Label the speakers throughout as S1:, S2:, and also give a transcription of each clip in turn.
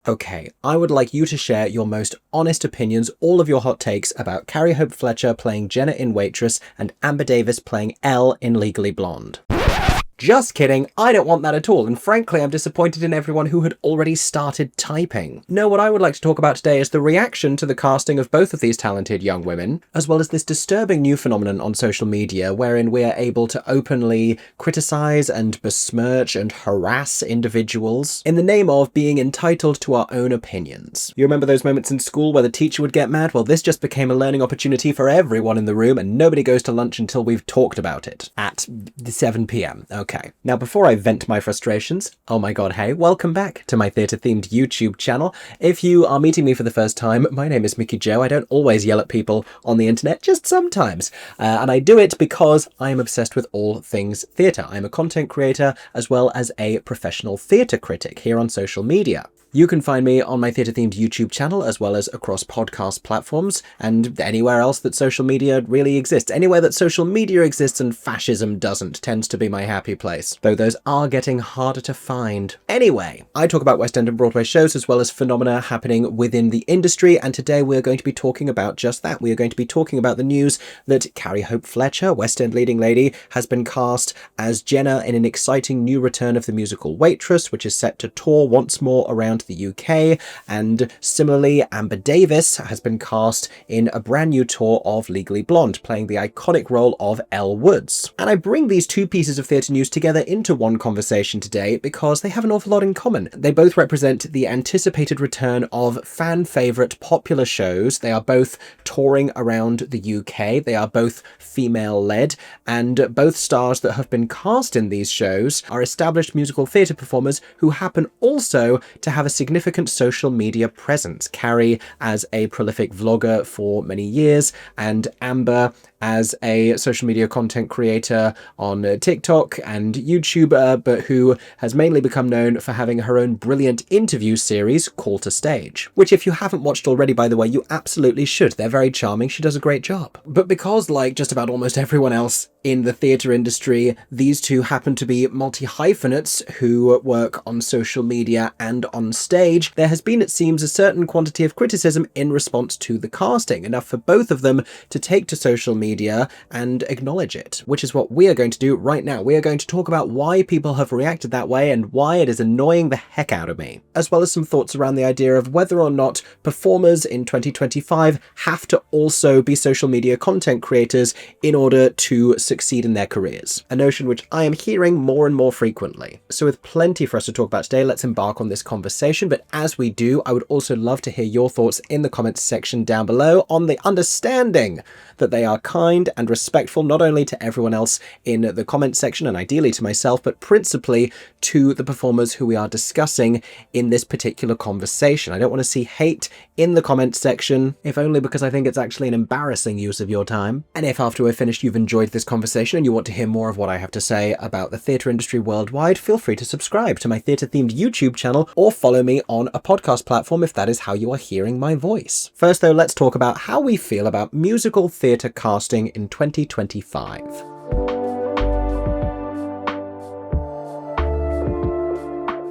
S1: Okay, I would like you to share your most honest opinions, all of your hot takes about Carrie Hope Fletcher playing Jenna in Waitress and Amber Davis playing Elle in Legally Blonde. Just kidding, I don't want that at all, and frankly I'm disappointed in everyone who had already started typing. No, what I would like to talk about today is the reaction to the casting of both of these talented young women, as well as this disturbing new phenomenon on social media wherein we are able to openly criticize and besmirch and harass individuals in the name of being entitled to our own opinions. You remember those moments in school where the teacher would get mad? Well, this just became a learning opportunity for everyone in the room, and nobody goes to lunch until we've talked about it at 7 p.m. Okay, now before I vent my frustrations, oh my god, hey, welcome back to my theatre-themed YouTube channel. If you are meeting me for the first time, my name is Mickey Joe. I don't always yell at people on the internet, just sometimes. And I do it because I am obsessed with all things theatre. I'm a content creator as well as a professional theatre critic here on social media. You can find me on my theatre-themed YouTube channel as well as across podcast platforms and anywhere else that social media really exists. Anywhere that social media exists and fascism doesn't tends to be my happy place, though those are getting harder to find. Anyway, I talk about West End and Broadway shows as well as phenomena happening within the industry, and today we're going to be talking about just that. We are going to be talking about the news that Carrie Hope Fletcher, West End leading lady, has been cast as Jenna in an exciting new return of the musical Waitress, which is set to tour once more around the UK, and similarly Amber Davis has been cast in a brand new tour of Legally Blonde, playing the iconic role of Elle Woods. And I bring these two pieces of theatre news together into one conversation today because they have an awful lot in common. They both represent the anticipated return of fan favourite popular shows. They are both touring around the UK, they are both female-led, and both stars that have been cast in these shows are established musical theatre performers who happen also to have a significant social media presence. Carrie as a prolific vlogger for many years, and Amber as a social media content creator on TikTok and YouTube, but who has mainly become known for having her own brilliant interview series, Call to Stage, which if you haven't watched already, by the way, you absolutely should. They're very charming. She does a great job. But because, like just about almost everyone else in the theatre industry, these two happen to be multi-hyphenates who work on social media and on stage, there has been, it seems, a certain quantity of criticism in response to the casting, enough for both of them to take to social media and acknowledge it, which is what we are going to do right now. We are going to talk about why people have reacted that way and why it is annoying the heck out of me, as well as some thoughts around the idea of whether or not performers in 2025 have to also be social media content creators in order to succeed in their careers, a notion which I am hearing more and more frequently. So with plenty for us to talk about today, let's embark on this conversation. But as we do, I would also love to hear your thoughts in the comments section down below on the understanding that they are kind and respectful not only to everyone else in the comment section and ideally to myself, but principally to the performers who we are discussing in this particular conversation. I don't want to see hate in the comment section, if only because I think it's actually an embarrassing use of your time. And if after we're finished you've enjoyed this conversation and you want to hear more of what I have to say about the theatre industry worldwide, feel free to subscribe to my theatre-themed YouTube channel or follow me on a podcast platform if that is how you are hearing my voice. First though, let's talk about how we feel about musical theatre casting in 2025.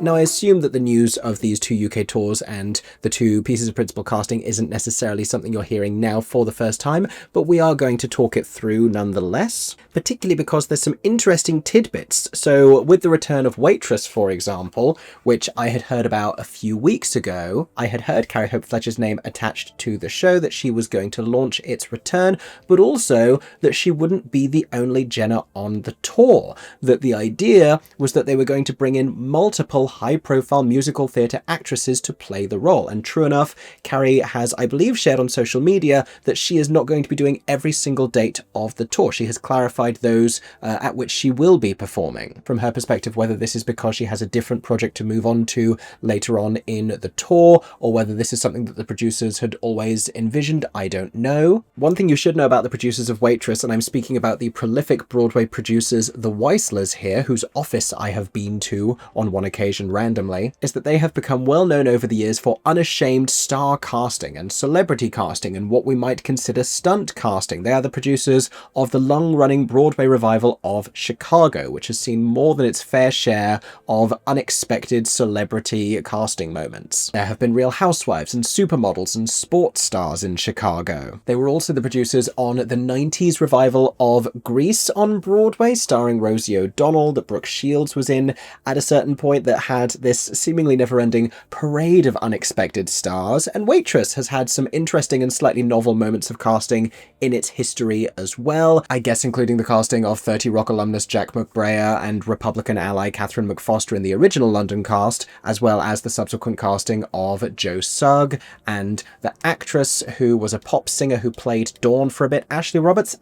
S1: Now, I assume that the news of these two UK tours and the two pieces of principal casting isn't necessarily something you're hearing now for the first time, but we are going to talk it through nonetheless, particularly because there's some interesting tidbits. So with the return of Waitress, for example, which I had heard about a few weeks ago, I had heard Carrie Hope Fletcher's name attached to the show, that she was going to launch its return, but also that she wouldn't be the only Jenna on the tour, that the idea was that they were going to bring in multiple high-profile musical theatre actresses to play the role. And true enough, Carrie has, I believe, shared on social media that she is not going to be doing every single date of the tour. She has clarified those at which she will be performing. From her perspective, whether this is because she has a different project to move on to later on in the tour, or whether this is something that the producers had always envisioned, I don't know. One thing you should know about the producers of Waitress, and I'm speaking about the prolific Broadway producers, the Weislers here, whose office I have been to on one occasion, television randomly, is that they have become well known over the years for unashamed star casting and celebrity casting and what we might consider stunt casting. They are the producers of the long-running Broadway revival of Chicago, which has seen more than its fair share of unexpected celebrity casting moments. There have been Real Housewives and supermodels and sports stars in Chicago. They were also the producers on the 90s revival of Grease on Broadway, starring Rosie O'Donnell, that Brooke Shields was in at a certain point, that had this seemingly never-ending parade of unexpected stars. And Waitress has had some interesting and slightly novel moments of casting in its history as well, I guess including the casting of 30 Rock alumnus Jack McBrayer and Republican ally Catherine McFoster in the original London cast, as well as the subsequent casting of Joe Sugg and the actress who was a pop singer who played Dawn for a bit, Ashley Roberts,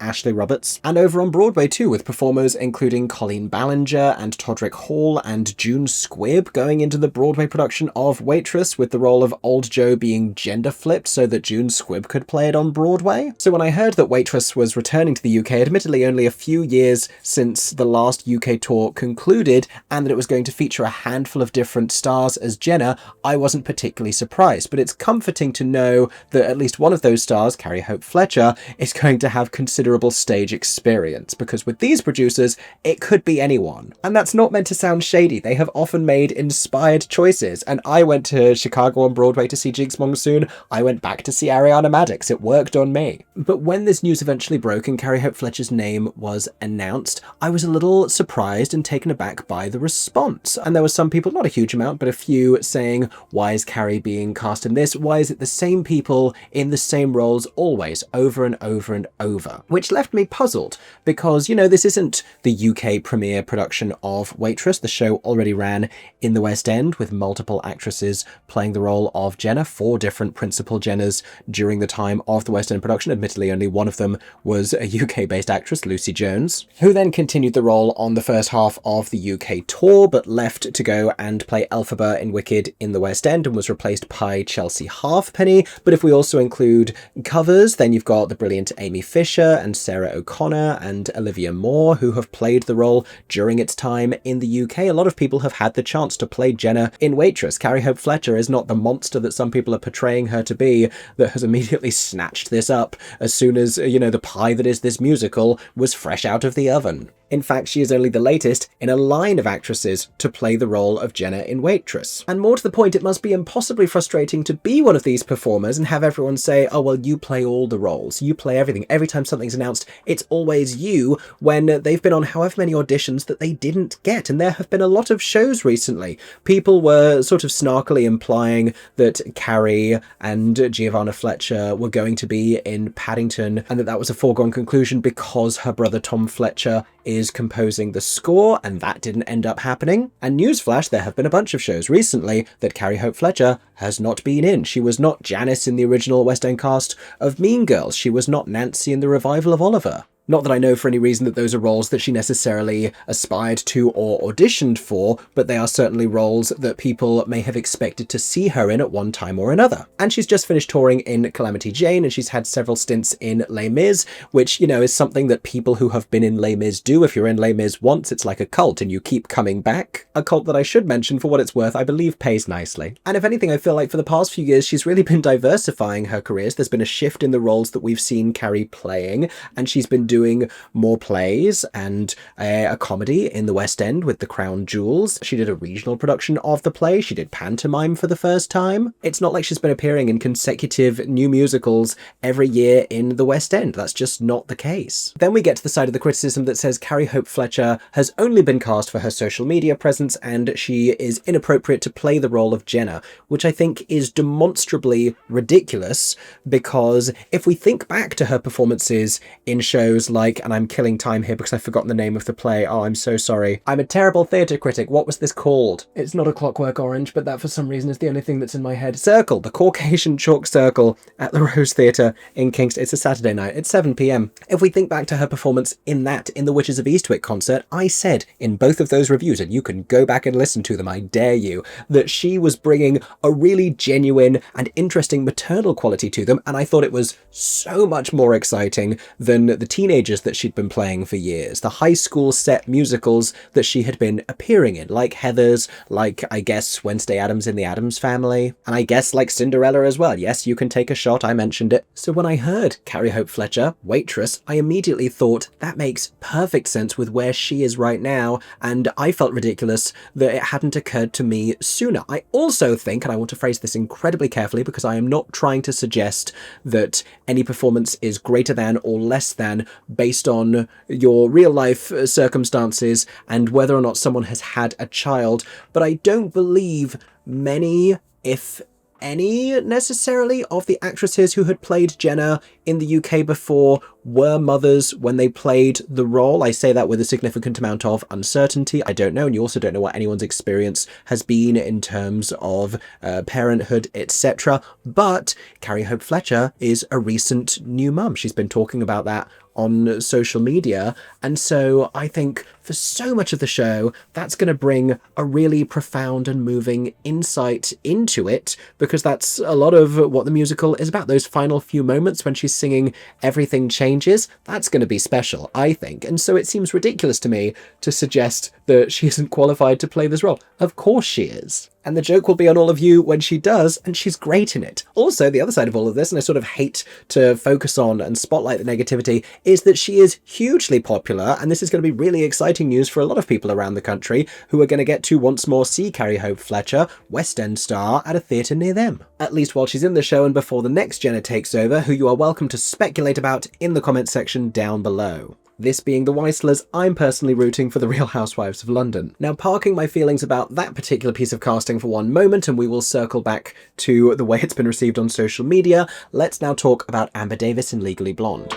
S1: and over on Broadway too, with performers including Colleen Ballinger and Todrick Hall and June Squibb going into the Broadway production of Waitress, with the role of Old Joe being gender flipped so that June Squibb could play it on Broadway. So when I heard that Waitress was returning to the UK, admittedly only a few years since the last UK tour concluded, and that it was going to feature a handful of different stars as Jenna, I wasn't particularly surprised. But it's comforting to know that at least one of those stars, Carrie Hope Fletcher, is going to have considerable stage experience, because with these producers, it could be anyone. And that's not meant to sound shady. They have often made inspired choices, and I went to Chicago on Broadway to see Jinx Monsoon. I went back to see Ariana Madix. It worked on me. But when this news eventually broke and Carrie Hope Fletcher's name was announced, I was a little surprised and taken aback by the response. And there were some people, not a huge amount, but a few, saying, why is Carrie being cast in this? Why is it the same people in the same roles always, over and over and over? Which left me puzzled, because, you know, this isn't the UK premiere production of Waitress. The show already ran in the West End with multiple actresses playing the role of Jenna, 4 different principal Jennas during the time of the West End production. Admittedly, only one of them was a UK-based actress, Lucy Jones, who then continued the role on the first half of the UK tour, but left to go and play Elphaba in Wicked in the West End and was replaced by Chelsea Halfpenny. But if we also include covers, then you've got the brilliant Amy Fisher and Sarah O'Connor and Olivia Moore, who have played the role during its time in the UK. A lot of people have had the chance to play Jenna in Waitress. Carrie Hope Fletcher is not the monster that some people are portraying her to be, that has immediately snatched this up as soon as, you know, the pie that is this musical was fresh out of the oven. In fact, she is only the latest in a line of actresses to play the role of Jenna in Waitress. And more to the point, it must be impossibly frustrating to be one of these performers and have everyone say, oh, well, you play all the roles, you play everything. Every time something's announced, it's always you, when they've been on however many auditions that they didn't get. And there have been a lot of shows recently. People were sort of snarkily implying that Carrie and Giovanna Fletcher were going to be in Paddington, and that was a foregone conclusion because her brother Tom Fletcher is composing the score, and that didn't end up happening. And newsflash, there have been a bunch of shows recently that Carrie Hope Fletcher has not been in. She was not Janice in the original West End cast of Mean Girls. She was not Nancy in the revival of Oliver. Not that I know for any reason that those are roles that she necessarily aspired to or auditioned for, but they are certainly roles that people may have expected to see her in at one time or another. And she's just finished touring in Calamity Jane, and she's had several stints in Les Mis, which, you know, is something that people who have been in Les Mis do. If you're in Les Mis once, it's like a cult and you keep coming back. A cult that I should mention, for what it's worth, I believe pays nicely. And if anything, I feel like for the past few years, she's really been diversifying her careers. There's been a shift in the roles that we've seen Carrie playing, and she's been doing more plays and a comedy in the West End with The Crown Jewels. She did a regional production of the play. She did pantomime for the first time. It's not like she's been appearing in consecutive new musicals every year in the West End. That's just not the case. Then we get to the side of the criticism that says Carrie Hope Fletcher has only been cast for her social media presence and she is inappropriate to play the role of Jenna, which I think is demonstrably ridiculous, because if we think back to her performances in shows like, and I'm killing time here because I've forgotten the name of the play. Oh, I'm so sorry. I'm a terrible theatre critic. What was this called? It's not A Clockwork Orange, but that for some reason is the only thing that's in my head. Circle, the Caucasian Chalk Circle at the Rose Theatre in Kingston. It's a Saturday night. It's 7 p.m. If we think back to her performance in that, in the Witches of Eastwick concert, I said in both of those reviews, and you can go back and listen to them, I dare you, that she was bringing a really genuine and interesting maternal quality to them, and I thought it was so much more exciting than the teenage teenagers that she'd been playing for years, the high school set musicals that she had been appearing in, like Heathers, like, I guess, Wednesday Addams in the Addams Family, and I guess like Cinderella as well. Yes, you can take a shot, I mentioned it. So when I heard Carrie Hope Fletcher, Waitress, I immediately thought that makes perfect sense with where she is right now, and I felt ridiculous that it hadn't occurred to me sooner. I also think, and I want to phrase this incredibly carefully because I am not trying to suggest that any performance is greater than or less than based on your real life circumstances and whether or not someone has had a child, but I don't believe many, if any necessarily, of the actresses who had played Jenna in the UK before were mothers when they played the role. I say that with a significant amount of uncertainty. I don't know, and you also don't know what anyone's experience has been in terms of parenthood, etc. But Carrie Hope Fletcher is a recent new mum. She's been talking about that on social media, and so I think for so much of the show that's going to bring a really profound and moving insight into it, because that's a lot of what the musical is about. Those final few moments when she's singing Everything Changes, that's going to be special, I think. And so it seems ridiculous to me to suggest that she isn't qualified to play this role. Of course she is. And the joke will be on all of you when she does, and she's great in it. Also, the other side of all of this, and I sort of hate to focus on and spotlight the negativity, is that she is hugely popular, and this is going to be really exciting news for a lot of people around the country who are going to get to once more see Carrie Hope Fletcher, West End star, at a theatre near them. At least while she's in the show and before the next Jenna takes over, who you are welcome to speculate about in the comments section down below. This being the Weislers, I'm personally rooting for the Real Housewives of London. Now, parking my feelings about that particular piece of casting for one moment, and we will circle back to the way it's been received on social media, let's now talk about Amber Davies in Legally Blonde.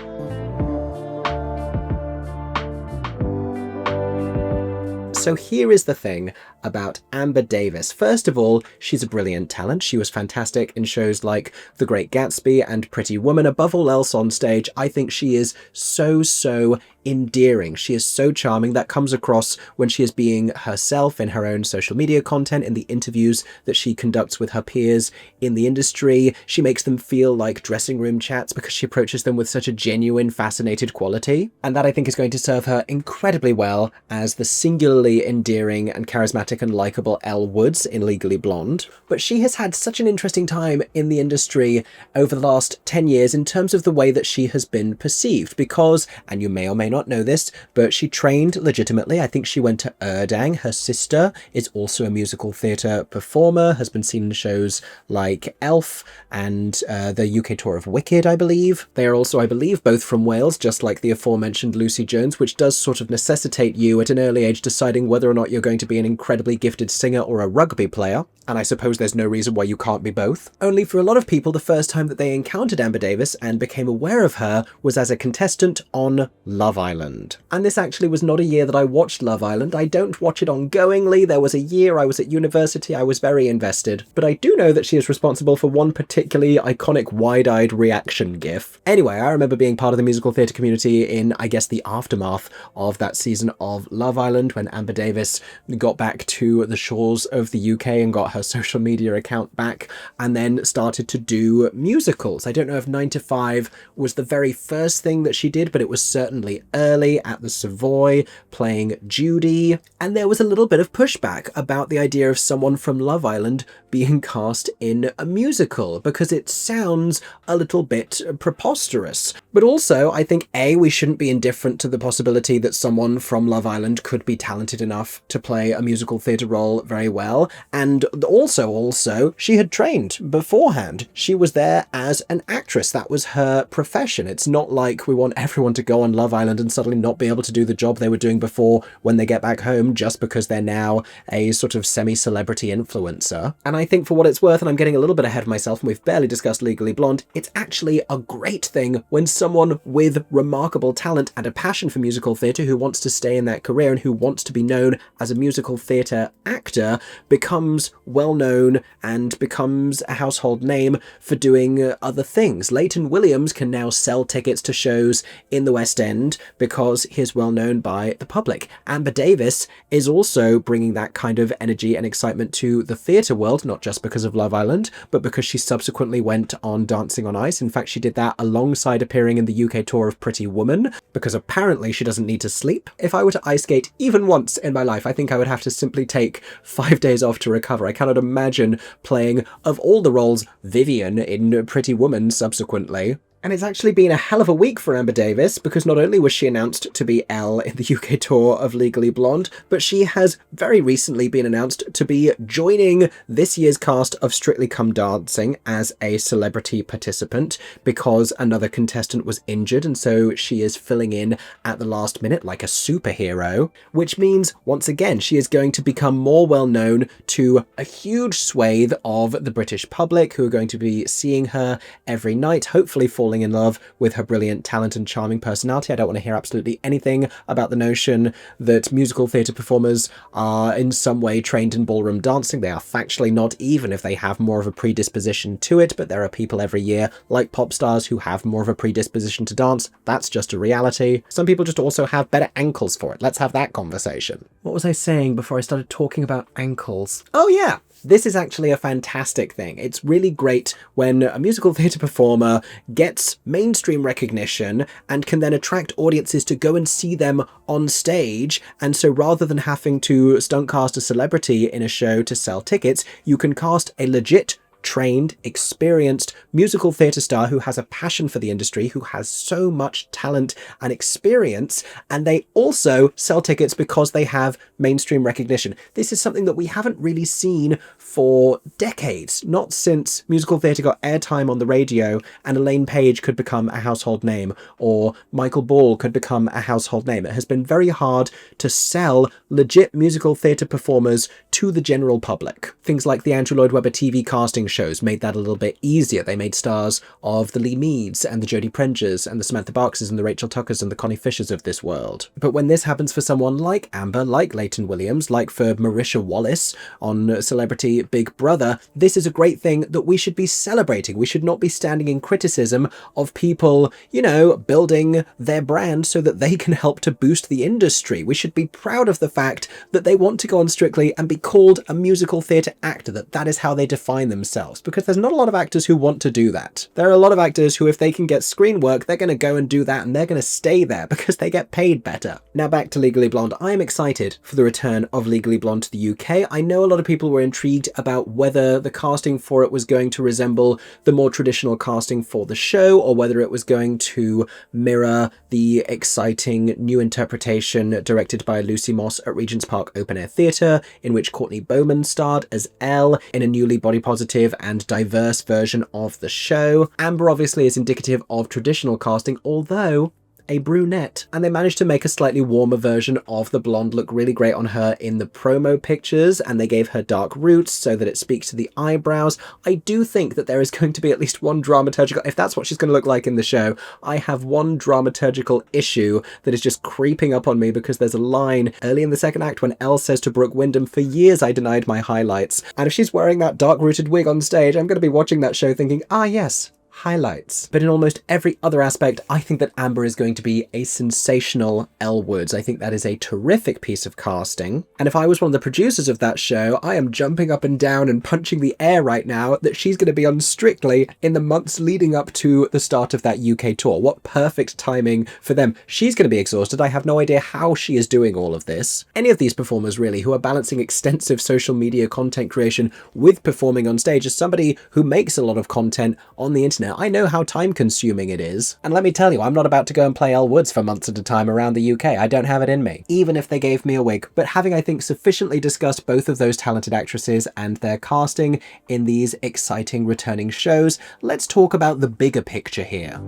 S1: So here is the thing about Amber Davies. First of all, she's a brilliant talent. She was fantastic in shows like The Great Gatsby and Pretty Woman. Above all else on stage, I think she is so endearing. She is so charming. That comes across when she is being herself in her own social media content, in the interviews that she conducts with her peers in the industry. She makes them feel like dressing room chats because she approaches them with such a genuine, fascinated quality. And that, I think, is going to serve her incredibly well as the singularly endearing and charismatic and likable Elle Woods in Legally Blonde. But she has had such an interesting time in the industry over the last 10 years in terms of the way that she has been perceived, because, and you may or may not know this, but she trained legitimately. I think she went to Erdang. Her sister is also a musical theatre performer, has been seen in shows like Elf and the UK tour of Wicked, I believe. They are also, I believe, both from Wales, just like the aforementioned Lucy Jones, which does sort of necessitate you at an early age deciding whether or not you're going to be an incredibly gifted singer or a rugby player. And I suppose there's no reason why you can't be both. Only for a lot of people, the first time that they encountered Amber Davies and became aware of her was as a contestant on Love Island. And this actually was not a year that I watched Love Island. I don't watch it ongoingly. There was a year I was at university, I was very invested. But I do know that she is responsible for one particularly iconic wide-eyed reaction gif. Anyway, I remember being part of the musical theatre community in, I guess, the aftermath of that season of Love Island, when Amber Davies got back to the shores of the UK and got her social media account back, and then started to do musicals. I don't know if 9 to 5 was the very first thing that she did, but it was certainly early at the Savoy playing Judy. And there was a little bit of pushback about the idea of someone from Love Island being cast in a musical, because it sounds a little bit preposterous. But also, I think, A, we shouldn't be indifferent to the possibility that someone from Love Island could be talented enough to play a musical theatre role very well, and also, she had trained beforehand. She was there as an actress. That was her profession. It's not like we want everyone to go on Love Island and suddenly not be able to do the job they were doing before when they get back home just because they're now a sort of semi-celebrity influencer. And I think for what it's worth, and I'm getting a little bit ahead of myself and we've barely discussed Legally Blonde, it's actually a great thing when someone with remarkable talent and a passion for musical theatre, who wants to stay in that career and who wants to be known as a musical theatre theatre actor becomes well-known and becomes a household name for doing other things. Leighton Williams can now sell tickets to shows in the West End because he is well-known by the public. Amber Davies is also bringing that kind of energy and excitement to the theatre world, not just because of Love Island, but because she subsequently went on Dancing on Ice. In fact, she did that alongside appearing in the UK tour of Pretty Woman, because apparently she doesn't need to sleep. If I were to ice skate even once in my life, I think I would have to simply take 5 days off to recover. I cannot imagine playing, of all the roles, Vivian in Pretty Woman subsequently. And it's actually been a hell of a week for Amber Davies, because not only was she announced to be Elle in the UK tour of Legally Blonde, but she has very recently been announced to be joining this year's cast of Strictly Come Dancing as a celebrity participant, because another contestant was injured, and so she is filling in at the last minute like a superhero, which means, once again, she is going to become more well known to a huge swathe of the British public who are going to be seeing her every night, hopefully falling in love with her brilliant talent and charming personality. I don't want to hear absolutely anything about the notion that musical theatre performers are in some way trained in ballroom dancing. They are factually not, even if they have more of a predisposition to it, but there are people every year, like pop stars, who have more of a predisposition to dance. That's just a reality. Some people just also have better ankles for it. Let's have that conversation. What was I saying before I started talking about ankles? Oh yeah! This is actually a fantastic thing. It's really great when a musical theatre performer gets mainstream recognition and can then attract audiences to go and see them on stage. And so rather than having to stunt cast a celebrity in a show to sell tickets, you can cast a legit, trained, experienced musical theatre star who has a passion for the industry, who has so much talent and experience, and they also sell tickets because they have mainstream recognition. This is something that we haven't really seen for decades, not since musical theatre got airtime on the radio and Elaine Page could become a household name, or Michael Ball could become a household name. It has been very hard to sell legit musical theatre performers to the general public. Things like the Andrew Lloyd Webber TV casting shows made that a little bit easier. They made stars of the Lee Meads and the Jodie Prengers and the Samantha Barkses and the Rachel Tuckers and the Connie Fishers of this world. But when this happens for someone like Amber, like Leighton Williams, like for Marisha Wallace on Celebrity Big Brother, this is a great thing that we should be celebrating. We should not be standing in criticism of people, you know, building their brand so that they can help to boost the industry. We should be proud of the fact that they want to go on Strictly and be called a musical theatre actor, that is how they define themselves. Because there's not a lot of actors who want to do that. There are a lot of actors who, if they can get screen work, they're going to go and do that, and they're going to stay there because they get paid better. Now back to Legally Blonde. I am excited for the return of Legally Blonde to the UK. I know a lot of people were intrigued about whether the casting for it was going to resemble the more traditional casting for the show, or whether it was going to mirror the exciting new interpretation directed by Lucy Moss at Regent's Park Open Air Theatre, in which Courtney Bowman starred as Elle in a newly body positive and diverse version of the show. Amber obviously is indicative of traditional casting, although a brunette, and they managed to make a slightly warmer version of the blonde look really great on her in the promo pictures, and they gave her dark roots so that it speaks to the eyebrows. I do think that there is going to be at least one dramaturgical, if that's what she's going to look like in the show, I have one dramaturgical issue that is just creeping up on me, because there's a line early in the second act when Elle says to Brooke Wyndham, "For years I denied my highlights," and if she's wearing that dark rooted wig on stage, I'm going to be watching that show thinking, ah yes, highlights. But in almost every other aspect, I think that Amber is going to be a sensational Elle Woods. I think that is a terrific piece of casting. And if I was one of the producers of that show, I am jumping up and down and punching the air right now that she's going to be on Strictly in the months leading up to the start of that UK tour. What perfect timing for them. She's going to be exhausted. I have no idea how she is doing all of this. Any of these performers, really, who are balancing extensive social media content creation with performing on stage. As somebody who makes a lot of content on the internet, I know how time-consuming it is. And let me tell you, I'm not about to go and play Elle Woods for months at a time around the UK. I don't have it in me, even if they gave me a wig. But having, I think, sufficiently discussed both of those talented actresses and their casting in these exciting returning shows, let's talk about the bigger picture here.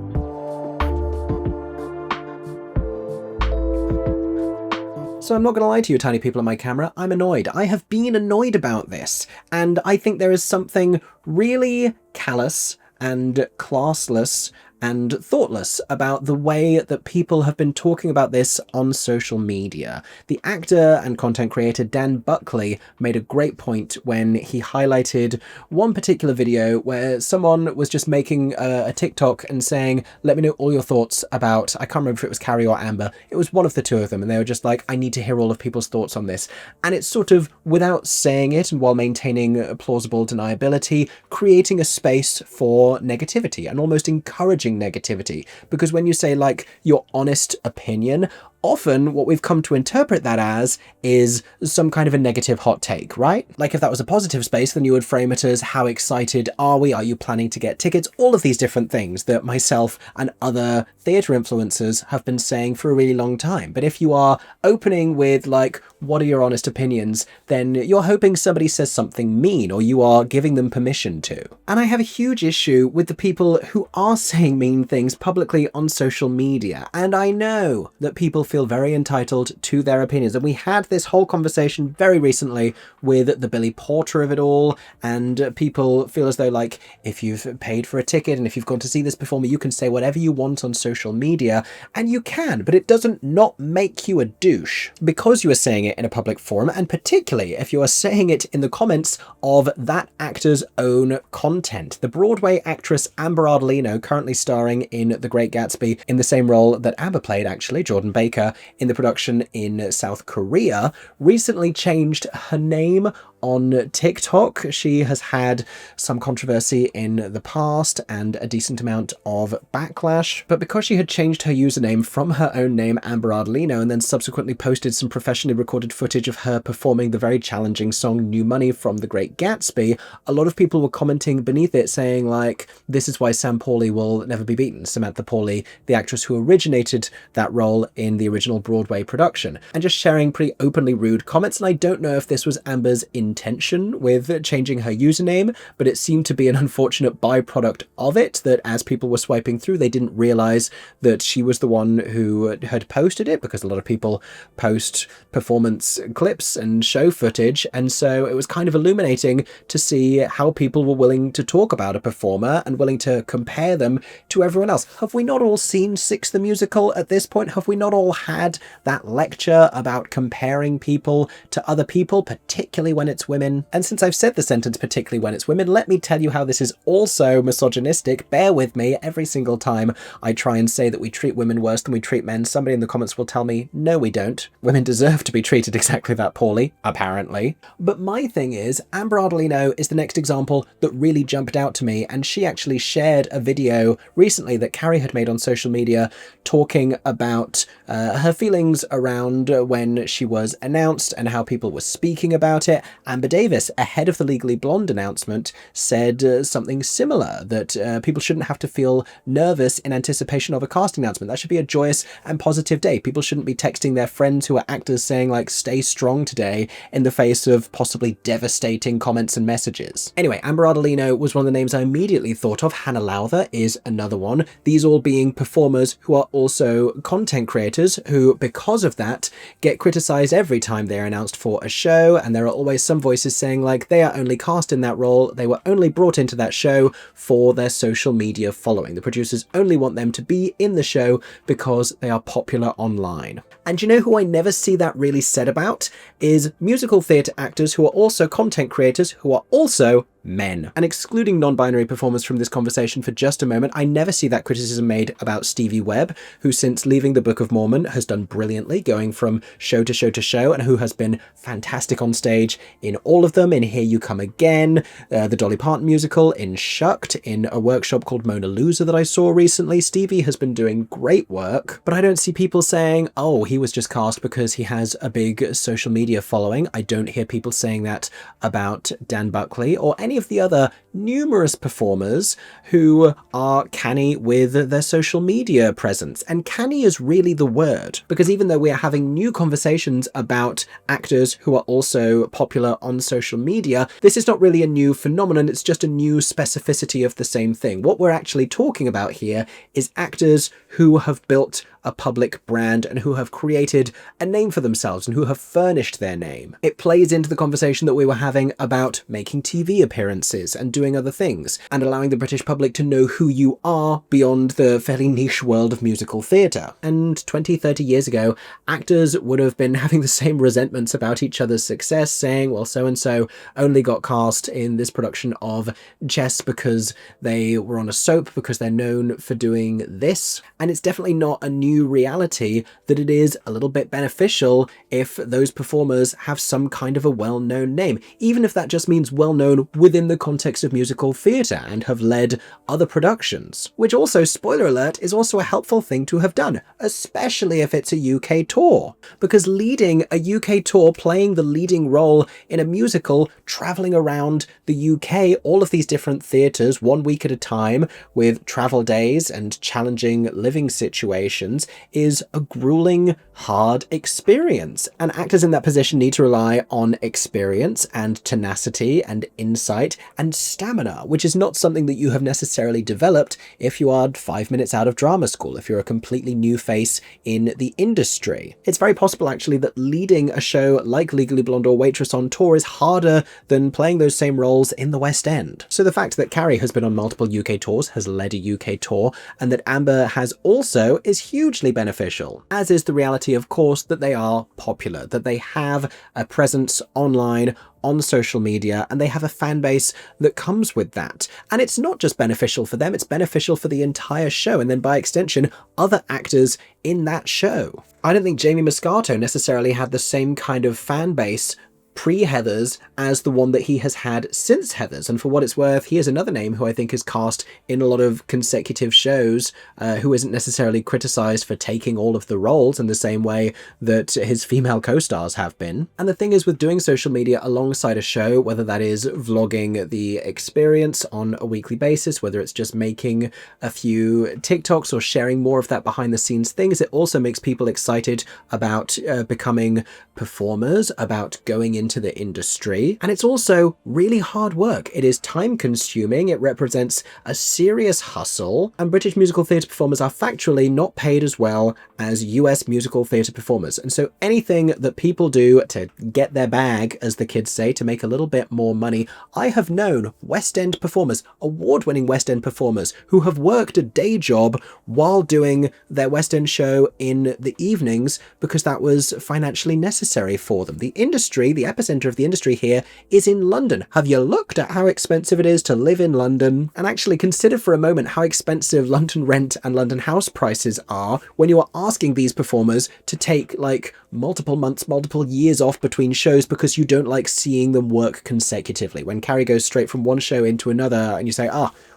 S1: So I'm not going to lie to you, tiny people on my camera, I'm annoyed. I have been annoyed about this, and I think there is something really callous and classless and thoughtless about the way that people have been talking about this on social media. The actor and content creator Dan Buckley made a great point when he highlighted one particular video where someone was just making a TikTok and saying, let me know all your thoughts about, I can't remember if it was Carrie or Amber, it was one of the two of them, and they were just like, I need to hear all of people's thoughts on this. And it's sort of, without saying it and while maintaining plausible deniability, creating a space for negativity and almost encouraging negativity. Because when you say like your honest opinion, often what we've come to interpret that as is some kind of a negative hot take, right? Like if that was a positive space, then you would frame it as how excited are we? Are you planning to get tickets? All of these different things that myself and other theatre influencers have been saying for a really long time. But if you are opening with like, what are your honest opinions? Then you're hoping somebody says something mean, or you are giving them permission to. And I have a huge issue with the people who are saying mean things publicly on social media. And I know that people feel very entitled to their opinions. And we had this whole conversation very recently with the Billy Porter of it all. And people feel as though like, if you've paid for a ticket and if you've gone to see this performer, you can say whatever you want on social media. And you can, but it doesn't not make you a douche because you are saying it in a public forum, and particularly if you are saying it in the comments of that actor's own content. The Broadway actress Amber Ardolino, currently starring in The Great Gatsby in the same role that Amber played, actually, Jordan Baker, in the production in South Korea, recently changed her name on TikTok. She has had some controversy in the past and a decent amount of backlash, but because she had changed her username from her own name, Amber Ardolino, and then subsequently posted some professionally recorded footage of her performing the very challenging song New Money from The Great Gatsby, a lot of people were commenting beneath it saying like, this is why Sam Pauly will never be beaten. Samantha Pauly, the actress who originated that role in the original Broadway production, and just sharing pretty openly rude comments. And I don't know if this was Amber's intention with changing her username, but it seemed to be an unfortunate byproduct of it, that as people were swiping through, they didn't realize that she was the one who had posted it, because a lot of people post performance clips and show footage, and so it was kind of illuminating to see how people were willing to talk about a performer and willing to compare them to everyone else. Have we not all seen Six the Musical at this point? Have we not all had that lecture about comparing people to other people, particularly when it's women? And since I've said the sentence particularly when it's women, let me tell you how this is also misogynistic. Bear with me. Every single time I try and say that we treat women worse than we treat men, somebody in the comments will tell me, no, we don't. Women deserve to be treated exactly that poorly, apparently. But my thing is, Amber Ardolino is the next example that really jumped out to me, and she actually shared a video recently that Carrie had made on social media talking about her feelings around when she was announced and how people were speaking about it. Amber Davies, ahead of the Legally Blonde announcement, said something similar, that people shouldn't have to feel nervous in anticipation of a casting announcement. That should be a joyous and positive day. People shouldn't be texting their friends who are actors saying like, stay strong today, in the face of possibly devastating comments and messages. Anyway, Amber Ardolino was one of the names I immediately thought of. Hannah Lowther is another one. These all being performers who are also content creators who, because of that, get criticized every time they're announced for a show, and there are always some voices saying like they are only cast in that role, they were only brought into that show for their social media following. The producers only want them to be in the show because they are popular online. And you know who I never see that really said about? Is musical theatre actors who are also content creators who are also men. And excluding non-binary performers from this conversation for just a moment, I never see that criticism made about Stevie Webb, who since leaving the Book of Mormon has done brilliantly, going from show to show to show, and who has been fantastic on stage in all of them, in Here You Come Again, the Dolly Parton musical, in Shucked, in a workshop called Mona Lisa that I saw recently. Stevie has been doing great work, but I don't see people saying, oh, he was just cast because he has a big social media following. I don't hear people saying that about Dan Buckley or any of the other numerous performers who are canny with their social media presence. And canny is really the word, because even though we are having new conversations about actors who are also popular on social media, this is not really a new phenomenon, it's just a new specificity of the same thing. What we're actually talking about here is actors who have built a public brand and who have created a name for themselves and who have furnished their name. It plays into the conversation that we were having about making TV appearances and doing doing other things, and allowing the British public to know who you are beyond the fairly niche world of musical theatre. And 20, 30 years ago, actors would have been having the same resentments about each other's success, saying, well, so-and-so only got cast in this production of Chess because they were on a soap, because they're known for doing this. And it's definitely not a new reality that it is a little bit beneficial if those performers have some kind of a well-known name, even if that just means well-known within the context of musical theatre and have led other productions. Which also, spoiler alert, is also a helpful thing to have done, especially if it's a UK tour. Because leading a UK tour, playing the leading role in a musical, travelling around the UK, all of these different theatres, 1 week at a time, with travel days and challenging living situations, is a grueling, hard experience. And actors in that position need to rely on experience and tenacity and insight and stamina, which is not something that you have necessarily developed if you are 5 minutes out of drama school, if you're a completely new face in the industry. It's very possible actually that leading a show like Legally Blonde or Waitress on tour is harder than playing those same roles in the West End. So the fact that Carrie has been on multiple UK tours, has led a UK tour, and that Amber has also is hugely beneficial, as is the reality, of course, that they are popular, that they have a presence online, on social media, and they have a fan base that comes with that. And it's not just beneficial for them, it's beneficial for the entire show, and then by extension, other actors in that show. I don't think Jamie Moscato necessarily had the same kind of fan base pre-Heathers as the one that he has had since Heathers, and for what it's worth, he is another name who I think is cast in a lot of consecutive shows, who isn't necessarily criticised for taking all of the roles in the same way that his female co-stars have been. And the thing is, with doing social media alongside a show, whether that is vlogging the experience on a weekly basis, whether it's just making a few TikToks or sharing more of that behind the scenes things, it also makes people excited about becoming performers, about going into the industry. And it's also really hard work. It is time consuming, it represents a serious hustle, and British musical theatre performers are factually not paid as well as US musical theatre performers. And so anything that people do to get their bag, as the kids say, to make a little bit more money. I have known West End performers, award-winning West End performers, who have worked a day job while doing their West End show in the evenings because that was financially necessary for them. The industry, the epicenter of the industry here, is in London. Have you looked at how expensive it is to live in London? And actually consider for a moment how expensive London rent and London house prices are when you are asking these performers to take like multiple months, multiple years off between shows because you don't like seeing them work consecutively. When Carrie goes straight from one show into another and you say,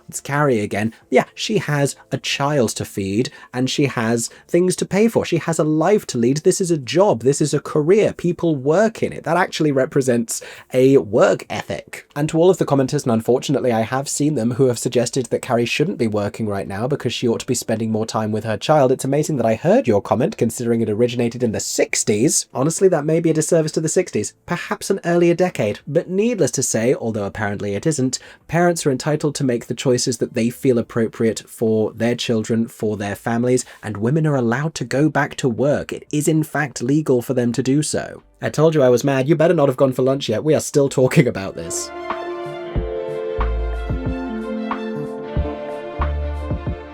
S1: it's Carrie again. Yeah, she has a child to feed and she has things to pay for. She has a life to lead. This is a job. This is a career. People work in it. That actually represents a work ethic. And to all of the commenters, and unfortunately I have seen them, who have suggested that Carrie shouldn't be working right now because she ought to be spending more time with her child, it's amazing that I heard your comment, considering it originated in the 60s. Honestly, that may be a disservice to the 60s. Perhaps an earlier decade. But needless to say, although apparently it isn't, parents are entitled to make the choices that they feel appropriate for their children, for their families, and women are allowed to go back to work. It is in fact legal for them to do so. I told you I was mad. You better not have gone for lunch yet. We are still talking about this.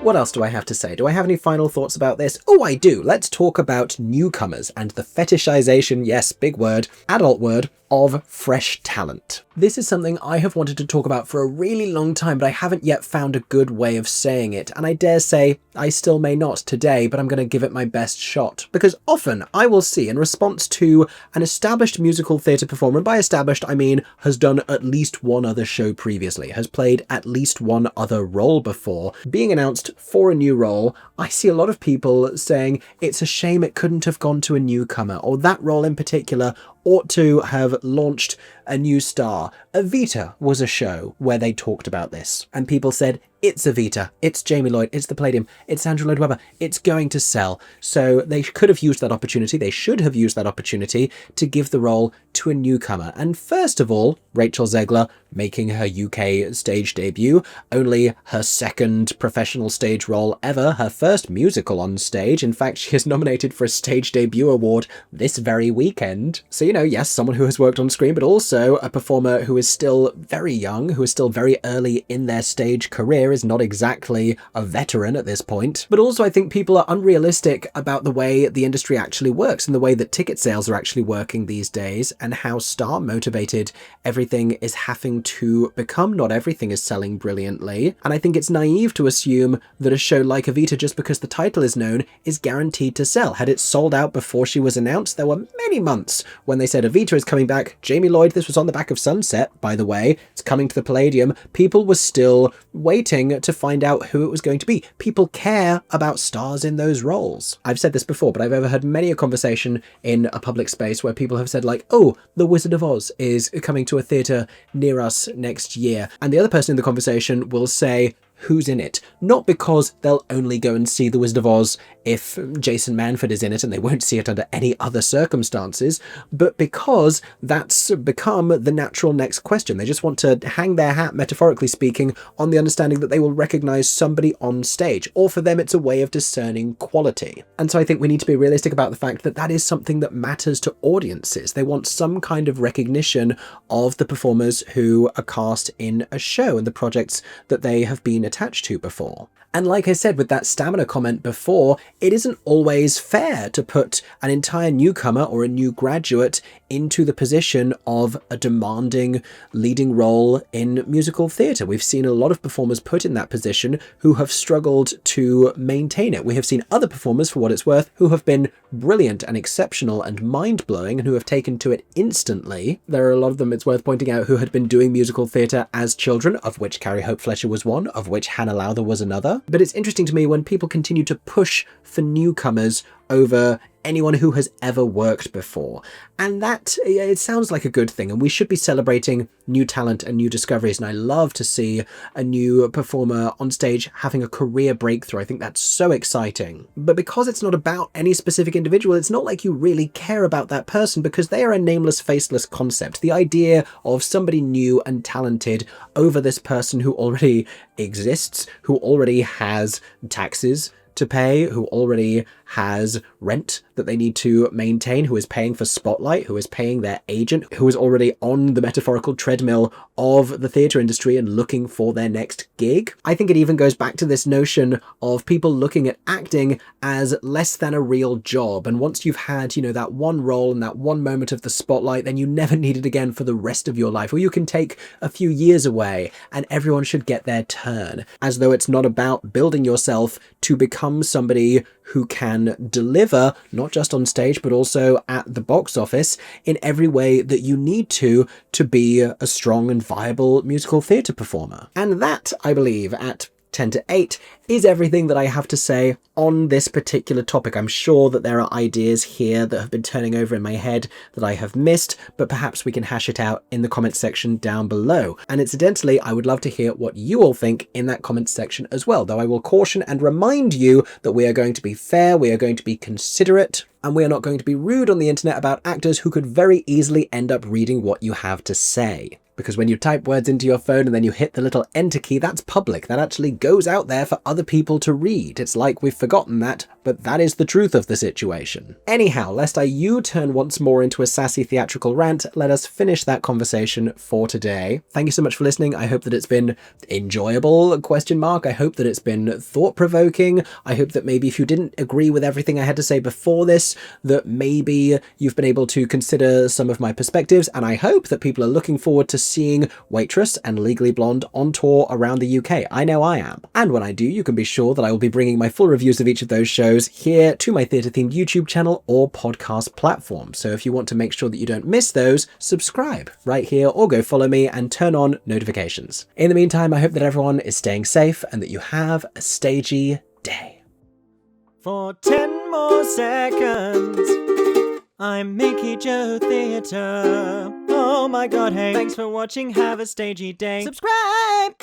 S1: What else do I have to say? Do I have any final thoughts about this? Oh, I do. Let's talk about newcomers and the fetishization, yes, big word, adult word, of fresh talent. This is something I have wanted to talk about for a really long time, but I haven't yet found a good way of saying it, and I dare say I still may not today, but I'm going to give it my best shot. Because often I will see, in response to an established musical theatre performer, and by established I mean has done at least one other show previously, has played at least one other role before, being announced for a new role, I see a lot of people saying it's a shame it couldn't have gone to a newcomer, or that role in particular ought to have launched a new star. Evita was a show where they talked about this, and people said It's Evita, it's Jamie Lloyd, it's the Palladium, it's Andrew Lloyd Webber. It's going to sell. So they could have used that opportunity. They should have used that opportunity to give the role to a newcomer. And first of all, Rachel Zegler making her UK stage debut, only her second professional stage role ever, her first musical on stage. In fact, she is nominated for a stage debut award this very weekend. So, you know, yes, someone who has worked on screen, but also a performer who is still very young, who is still very early in their stage career, is not exactly a veteran at this point. But also I think people are unrealistic about the way the industry actually works and the way that ticket sales are actually working these days and how star motivated everything is having to become. Not everything is selling brilliantly. And I think it's naive to assume that a show like Evita, just because the title is known, is guaranteed to sell. Had it sold out before she was announced, there were many months when they said Evita is coming back. Jamie Lloyd, this was on the back of Sunset, by the way, it's coming to the Palladium. People were still waiting to find out who it was going to be. People care about stars in those roles. I've said this before, but I've overheard many a conversation in a public space where people have said like, oh, The Wizard of Oz is coming to a theatre near us next year. And the other person in the conversation will say, who's in it? Not because they'll only go and see The Wizard of Oz if Jason Manford is in it and they won't see it under any other circumstances, but because that's become the natural next question. They just want to hang their hat, metaphorically speaking, on the understanding that they will recognise somebody on stage, or for them it's a way of discerning quality. And so I think we need to be realistic about the fact that that is something that matters to audiences. They want some kind of recognition of the performers who are cast in a show and the projects that they have been attached to before. And like I said with that stamina comment before, it isn't always fair to put an entire newcomer or a new graduate into the position of a demanding leading role in musical theatre. We've seen a lot of performers put in that position who have struggled to maintain it. We have seen other performers, for what it's worth, who have been brilliant and exceptional and mind-blowing and who have taken to it instantly. There are a lot of them, it's worth pointing out, who had been doing musical theatre as children, of which Carrie Hope Fletcher was one, of which Hannah Lowther was another. But it's interesting to me when people continue to push for newcomers over anyone who has ever worked before. And that, it sounds like a good thing, and we should be celebrating new talent and new discoveries, and I love to see a new performer on stage having a career breakthrough. I think that's so exciting. But because it's not about any specific individual, it's not like you really care about that person because they are a nameless, faceless concept. The idea of somebody new and talented over this person who already exists, who already has taxes to pay, who already has rent that they need to maintain, who is paying for spotlight, who is paying their agent, who is already on the metaphorical treadmill of the theatre industry and looking for their next gig. I think it even goes back to this notion of people looking at acting as less than a real job. And once you've had, you know, that one role and that one moment of the spotlight, then you never need it again for the rest of your life. Or you can take a few years away and everyone should get their turn, as though it's not about building yourself to become somebody who can deliver, not just on stage, but also at the box office in every way that you need to be a strong and viable musical theatre performer. And that, I believe, at 10 to 8 is everything that I have to say on this particular topic. I'm sure that there are ideas here that have been turning over in my head that I have missed, but perhaps we can hash it out in the comments section down below. And incidentally, I would love to hear what you all think in that comments section as well, though I will caution and remind you that we are going to be fair, we are going to be considerate, and we are not going to be rude on the internet about actors who could very easily end up reading what you have to say. Because when you type words into your phone and then you hit the little enter key, that's public. That actually goes out there for other people to read. It's like we've forgotten that, but that is the truth of the situation. Anyhow, lest I U-turn once more into a sassy theatrical rant, let us finish that conversation for today. Thank you so much for listening. I hope that it's been enjoyable, ? I hope that it's been thought-provoking. I hope that maybe if you didn't agree with everything I had to say before this, that maybe you've been able to consider some of my perspectives, and I hope that people are looking forward to seeing Waitress and Legally Blonde on tour around the UK. I know I am. And when I do, you can be sure that I will be bringing my full reviews of each of those shows here to my theatre-themed YouTube channel or podcast platform. So if you want to make sure that you don't miss those, subscribe right here or go follow me and turn on notifications. In the meantime, I hope that everyone is staying safe and that you have a stagey day. For 10 more seconds, I'm Mickey Joe Theatre. Oh my god, hey. Thanks for watching, have a stagey day. Subscribe!